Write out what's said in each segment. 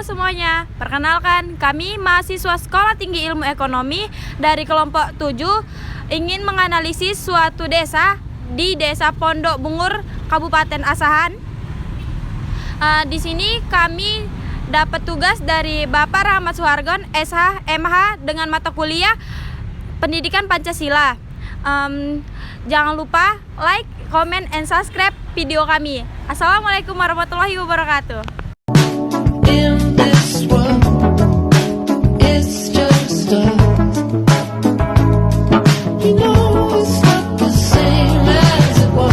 semuanya, perkenalkan kami mahasiswa Sekolah Tinggi Ilmu Ekonomi dari kelompok 7 ingin menganalisis suatu desa di Desa Pondok Bungur, Kabupaten Asahan. Di sini kami dapat tugas dari Bapak Rahmat Suhargon, SH, MH dengan mata kuliah Pendidikan Pancasila. Jangan lupa like, comment, and subscribe video kami. Assalamualaikum warahmatullahi wabarakatuh. In this world, it's just us. You know it's not the same as it was.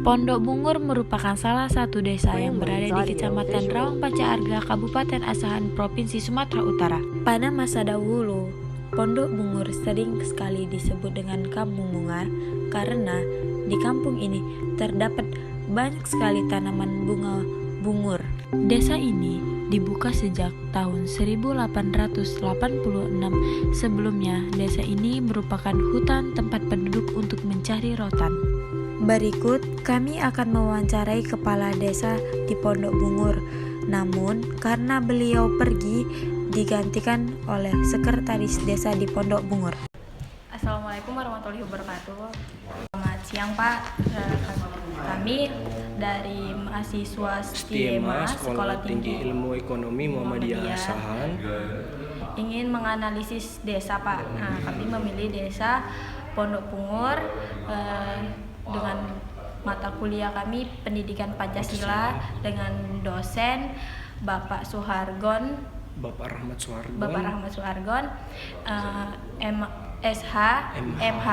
Pondok Bungur merupakan salah satu desa yang berada di Kecamatan Rawang Panca-Arga, Kabupaten Asahan, Provinsi Sumatera Utara. Pada masa dahulu, Pondok Bungur sering sekali disebut dengan Kampung Bunga karena di kampung ini terdapat banyak sekali tanaman bunga bungur. Desa ini dibuka sejak tahun 1886. Sebelumnya, desa ini merupakan hutan tempat penduduk untuk mencari rotan. Berikut kami akan mewawancarai kepala desa di Pondok Bungur. Namun, karena beliau pergi, digantikan oleh sekretaris desa di Pondok Bungur. Assalamualaikum warahmatullahi wabarakatuh. Selamat siang Pak. Kami dari mahasiswa STIEMA Sekolah Tinggi Ilmu Ekonomi Muhammadiyah Asahan ingin menganalisis desa Pak. Kami memilih desa Pondok Bungur dengan mata kuliah kami Pendidikan Pancasila dengan dosen Bapak Rahmat Suhargon, SH, MH.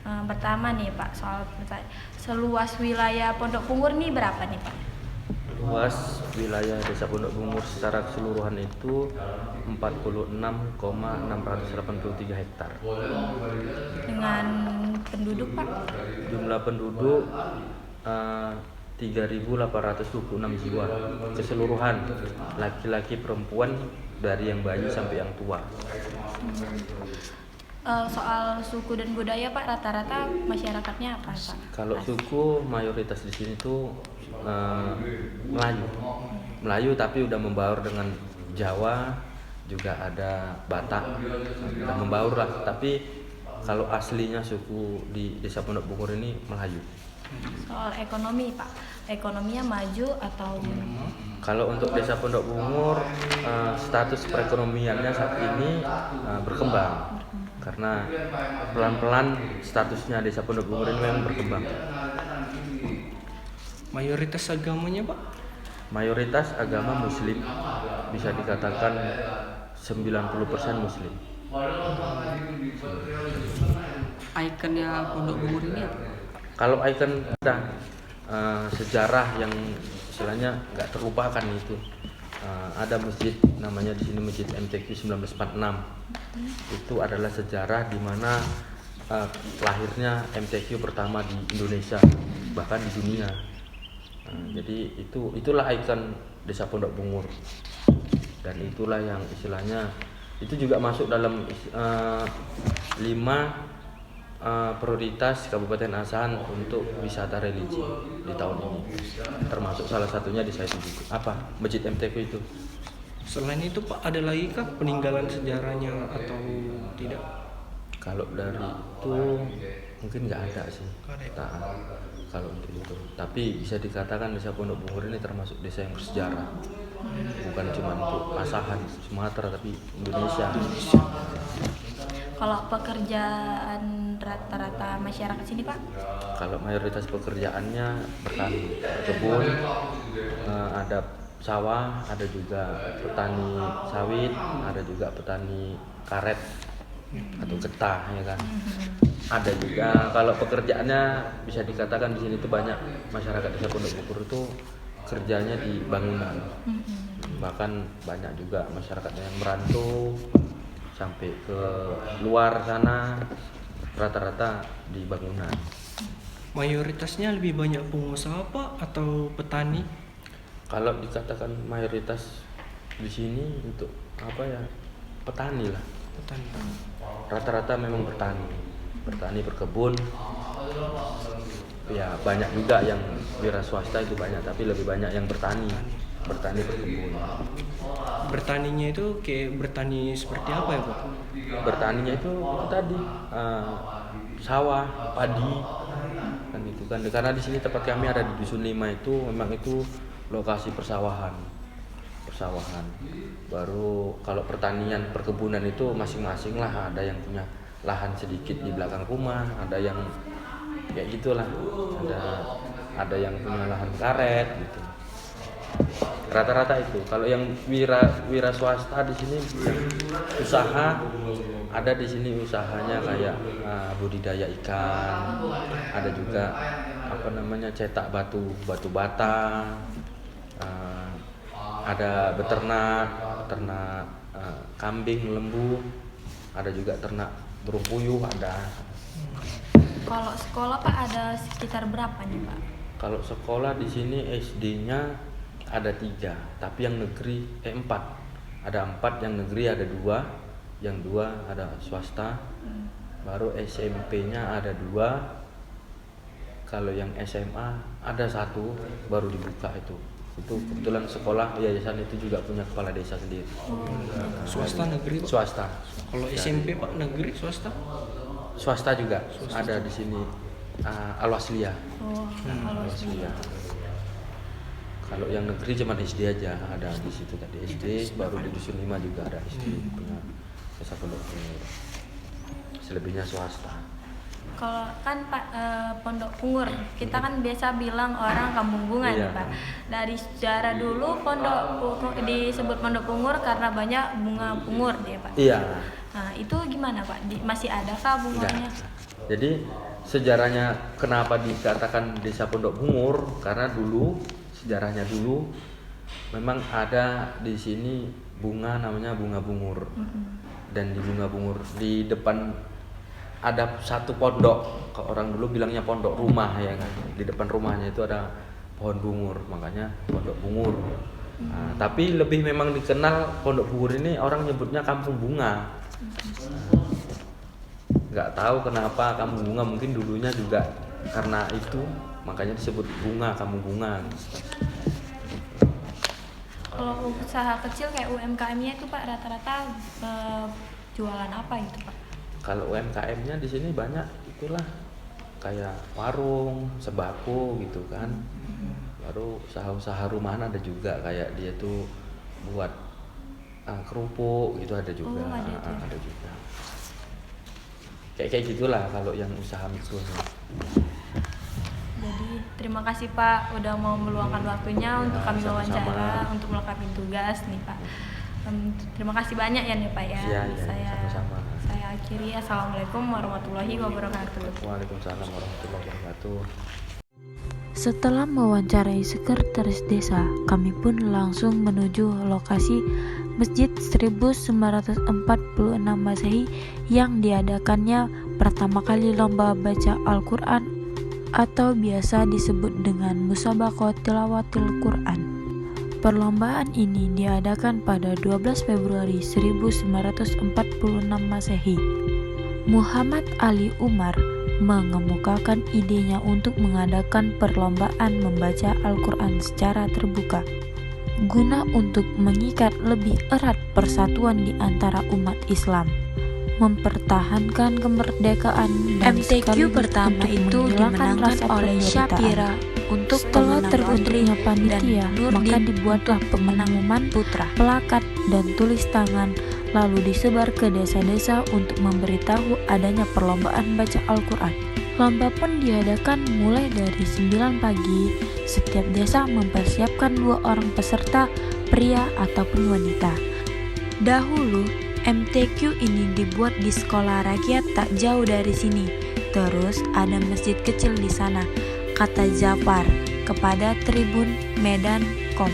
Pertama nih Pak, soal seluas wilayah Pondok Bungur nih berapa nih Pak? Luas wilayah Desa Pondok Bungur secara keseluruhan itu 46,683 hektar. Dengan penduduk Pak? Jumlah penduduk 3.826 jiwa keseluruhan, laki-laki perempuan dari yang bayi sampai yang tua. Soal suku dan budaya Pak, rata-rata masyarakatnya apa Pak? Kalau suku mayoritas di sini tuh Melayu tapi udah membaur dengan Jawa, juga ada Batak, udah membaur lah. Tapi kalau aslinya suku di Desa Pondok Bungur ini Melayu. Soal ekonomi Pak, ekonominya maju atau Kalau untuk Desa Pondok Bungur, status perekonomiannya saat ini berkembang. Karena pelan-pelan statusnya Desa Pondok Bungur ini memang berkembang. mayoritas agamanya Pak? Mayoritas agama Muslim, bisa dikatakan 90% Muslim. Ikonnya Pondok Bungur ini apa? Kalau ikon ada sejarah yang istilahnya nggak terlupakan itu. Ada masjid namanya di sini Masjid MTQ 1946. Itu adalah sejarah di mana lahirnya MTQ pertama di Indonesia, bahkan di dunia. Jadi itulah ikon Desa Pondok Bungur. Dan itulah yang istilahnya itu juga masuk dalam 5 prioritas Kabupaten Asahan untuk wisata religi di tahun ini, termasuk salah satunya di saya juga Masjid MTQ itu. Selain itu Pak, ada lagi kah peninggalan sejarahnya atau tidak? Kalau dari itu mungkin nggak ada sih kalau untuk itu. Tapi bisa dikatakan Desa Pondok Bungur ini termasuk desa yang bersejarah, bukan cuma untuk Asahan, Sumatera, tapi Indonesia. kalau pekerjaan rata-rata masyarakat sini Pak? Kalau mayoritas pekerjaannya bertani, kebun, ada sawah, ada juga petani sawit, ada juga petani karet atau getah, ya kan. Ada juga kalau pekerjaannya bisa dikatakan di sini tuh banyak masyarakat Desa Pondok Bungur itu kerjanya di bangunan. Bahkan banyak juga masyarakatnya yang merantau sampai ke luar sana, rata-rata di bangunan. Mayoritasnya lebih banyak pengusaha Pak atau petani? Kalau dikatakan mayoritas di sini untuk petani lah. Petani. Rata-rata memang bertani berkebun. ya banyak juga yang wira swasta itu banyak, tapi lebih banyak yang bertani berkebun. Bertaninya itu kayak bertani seperti apa ya Pak? Bertaninya itu tadi sawah, padi kan itu kan, karena di sini tempat kami ada di Dusun 5 itu memang itu lokasi persawahan. Baru kalau pertanian perkebunan itu masing-masing lah, ada yang punya lahan sedikit di belakang rumah, ada yang kayak gitulah, ada yang punya lahan karet gitu. Rata-rata itu. Kalau yang wira swasta di sini usaha, ada di sini usahanya kayak budidaya ikan, ada juga cetak batu bata, ada beternak kambing, lembu, ada juga ternak burung puyuh ada. Kalau sekolah Pak ada sekitar berapa nih Pak? Kalau sekolah di sini SD-nya ada 3, tapi yang negeri 4. Ada 4 yang negeri, ada 2, yang 2 ada swasta. Baru SMP-nya ada 2. Kalau yang SMA ada 1 baru dibuka itu. Itu kebetulan sekolah yayasan itu juga punya kepala desa sendiri. Swasta negeri Pak? Swasta. Kalau SMP Pak negeri swasta? Swasta juga ada di sini. Al-Waslia. Al-Waslia. Kalau yang negeri cuma SD aja ada di situ tadi SD, baru di Dusun 5 juga ada SD punya Desa Pondok Bungur. Selebihnya swasta. Kalau kan Pak Pondok Bungur, kita kan biasa bilang orang kampung bunga nih Pak. Dari sejarah dulu disebut Pondok Bungur karena banyak bunga bungur dia Pak. Iya. Nah itu gimana Pak? Masih adakah bunganya? Jadi sejarahnya kenapa dikatakan Desa Pondok Bungur, karena sejarahnya dulu memang ada di sini bunga namanya bunga bungur. Dan di bunga bungur di depan ada satu pondok, orang dulu bilangnya pondok rumah ya kan. Di depan rumahnya itu ada pohon bungur, makanya Pondok Bungur. Nah, tapi lebih memang dikenal Pondok Bungur ini orang nyebutnya kampung bunga. Nggak tahu kenapa kampung bunga, mungkin dulunya juga karena itu makanya disebut kampung bunga. Kalau usaha kecil kayak UMKM-nya itu Pak rata-rata jualan apa gitu Pak? Kalau UMKM-nya di sini banyak itulah kayak warung, sembako gitu kan. Baru usaha-usaha rumahan ada juga, kayak dia tuh buat kerupuk gitu ada juga. Ada juga. Kayak gitulah kalau yang usaha mikronya. Jadi terima kasih Pak udah mau meluangkan waktunya untuk kami wawancara untuk melengkapi tugas nih Pak. Terima kasih banyak ya nih Pak ya. Sama-sama. Saya akhiri. Assalamualaikum warahmatullahi wabarakatuh. Waalaikumsalam warahmatullahi wabarakatuh. Setelah mewawancarai sekretaris desa, kami pun langsung menuju lokasi Masjid 1946 Masehi yang diadakannya pertama kali lomba baca Al-Quran atau biasa disebut dengan Musabaqah Tilawatil Quran. Perlombaan ini diadakan pada 12 Februari 1946 Masehi. Muhammad Ali Umar mengemukakan idenya untuk mengadakan perlombaan membaca Al-Quran secara terbuka, guna untuk mengikat lebih erat persatuan di antara umat Islam, mempertahankan kemerdekaan dan MTQ pertama itu dimenangkan oleh Syapira untuk setelah terbentuknya panitia, maka dibuatlah pengumuman putra, plakat dan tulis tangan, lalu disebar ke desa-desa untuk memberitahu adanya perlombaan baca Al-Quran. Lomba pun diadakan mulai dari 9 pagi. Setiap desa mempersiapkan 2 orang peserta, pria ataupun wanita. Dahulu MTQ ini dibuat di sekolah rakyat tak jauh dari sini. Terus ada masjid kecil di sana, kata Jafar kepada Tribun Medan Com.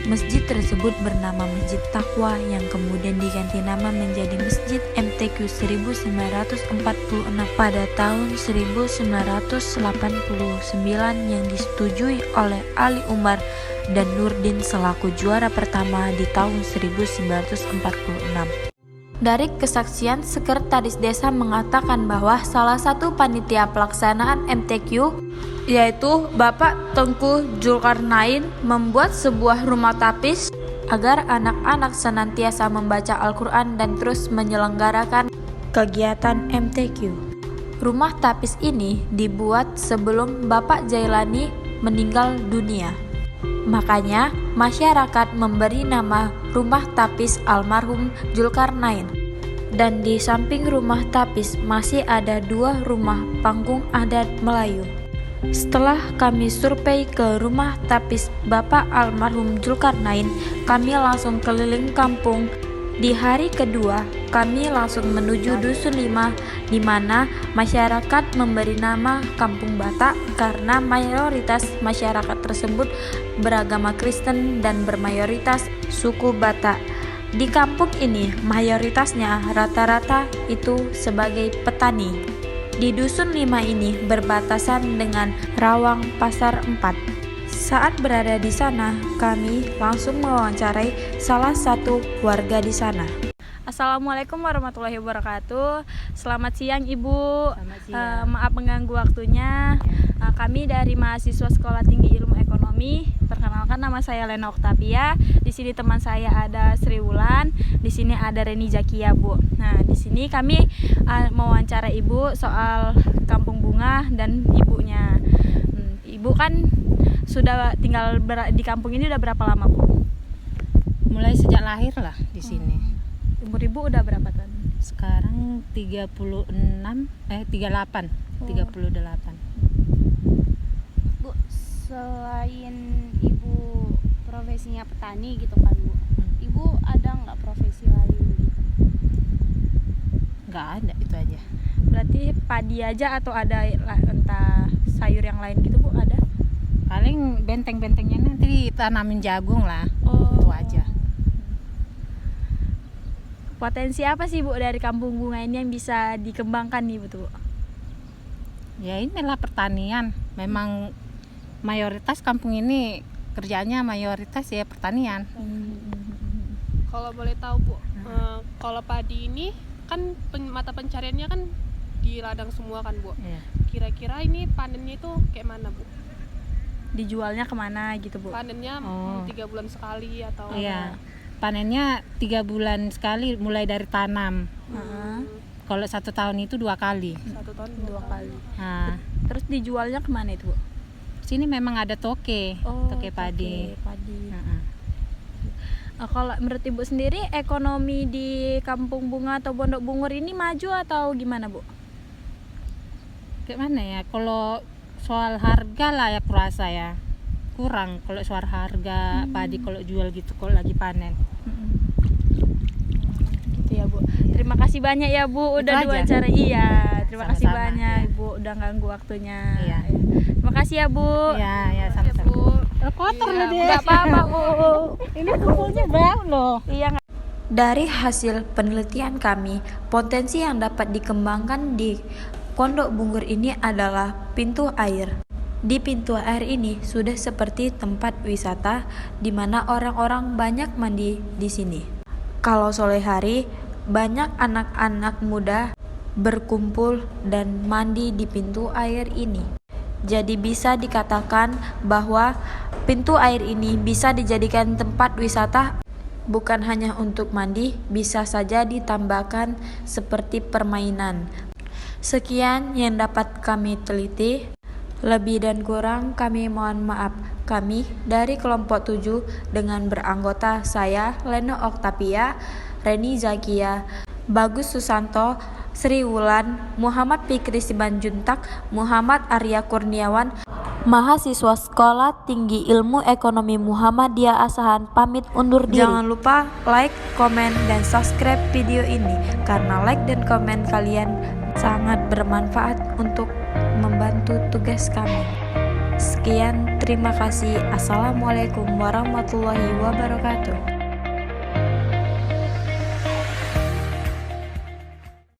Masjid tersebut bernama Masjid Taqwa yang kemudian diganti nama menjadi Masjid MTQ 1946 pada tahun 1989 yang disetujui oleh Ali Umar dan Nurdin selaku juara pertama di tahun 1946. Dari kesaksian, sekretaris desa mengatakan bahwa salah satu panitia pelaksanaan MTQ, yaitu Bapak Tengku Zulkarnain, membuat sebuah rumah tapis agar anak-anak senantiasa membaca Al-Quran dan terus menyelenggarakan kegiatan MTQ. Rumah tapis ini dibuat sebelum Bapak Jailani meninggal dunia. Makanya, masyarakat memberi nama rumah tapis almarhum Zulkarnain. Dan di samping rumah tapis masih ada 2 rumah panggung adat Melayu. Setelah kami survei ke rumah tapis Bapak almarhum Zulkarnain, kami langsung keliling kampung. Di hari kedua, kami langsung menuju Dusun 5, di mana masyarakat memberi nama Kampung Batak karena mayoritas masyarakat tersebut beragama Kristen dan bermayoritas suku Batak. Di kampung ini, mayoritasnya rata-rata itu sebagai petani. Di Dusun 5 ini berbatasan dengan Rawang Pasar 4. Saat berada di sana, kami langsung mewawancarai salah satu warga di sana. Assalamualaikum warahmatullahi wabarakatuh. Selamat siang Ibu. Maaf mengganggu waktunya. Kami dari mahasiswa Sekolah Tinggi Ilmu Ekonomi. Perkenalkan, nama saya Lena Oktavia. Di sini teman saya ada Sri Wulan. Di sini ada Reni Zakia, Bu. Nah, di sini kami mewawancara Ibu soal Kampung Bunga dan ibunya. Ibu kan sudah tinggal di kampung ini udah berapa lama, Bu? Mulai sejak lahir lah di sini. Umur Ibu udah berapa tahun? Sekarang 38. Bu, selain Ibu profesinya petani gitu kan, Bu, Ibu ada nggak profesi lain gitu? Nggak ada, itu aja. Berarti padi aja atau ada entah sayur yang lain gitu, Bu, ada? Paling benteng-bentengnya nanti tanamin jagung lah. Itu aja. Potensi apa sih, Bu, dari Kampung Bunga ini yang bisa dikembangkan nih, Bu? Ya inilah pertanian. Memang mayoritas kampung ini kerjanya mayoritas ya pertanian. Kalau boleh tahu, Bu, kalau padi ini kan mata pencariannya kan di ladang semua kan, Bu. Iya. Kira-kira ini panennya itu kayak mana, Bu? Dijualnya kemana gitu, Bu? Panennya 3 bulan sekali atau Iya. Panennya 3 bulan sekali mulai dari tanam. Kalau 1 tahun itu 2 kali. 1 tahun 2 kali. Nah, Terus dijualnya kemana itu, Bu? sini memang ada toke padi. Kalau menurut Ibu sendiri, ekonomi di Kampung Bunga atau Pondok Bungur ini maju atau gimana, Bu? Kayak mana ya? Kalau soal harga lah ya kurasa ya kurang kalau soal harga padi kalau jual gitu kalau lagi panen. Gitu ya, Bu. Terima kasih banyak ya, Bu, udah diwawancara. Iya, terima kasih Sama-sama, banyak, ya. Ibu, udah ganggu waktunya. Iya. Terima kasih ya, Bu. Ya sama-sama. Kotor loh dia. Enggak apa-apa, Bu. Ini kumpulnya bau loh. Iya. Dari hasil penelitian kami, potensi yang dapat dikembangkan di Pondok Bungur ini adalah pintu air. Di pintu air ini sudah seperti tempat wisata di mana orang-orang banyak mandi di sini. Kalau sore hari, banyak anak-anak muda berkumpul dan mandi di pintu air ini. Jadi bisa dikatakan bahwa pintu air ini bisa dijadikan tempat wisata, bukan hanya untuk mandi, bisa saja ditambahkan seperti permainan. Sekian yang dapat kami teliti. Lebih dan kurang kami mohon maaf. Kami dari kelompok 7 dengan beranggota saya, Lena Oktavia, Reni Zakia, Bagus Susanto, Sri Wulan, Muhammad Fikri Simanjuntak, Muhammad Arya Kurniawan, mahasiswa Sekolah Tinggi Ilmu Ekonomi Muhammadiyah Asahan pamit undur diri. Jangan lupa like, komen, dan subscribe video ini karena like dan komen kalian sangat bermanfaat untuk membantu tugas kami. Sekian, terima kasih. Assalamualaikum warahmatullahi wabarakatuh.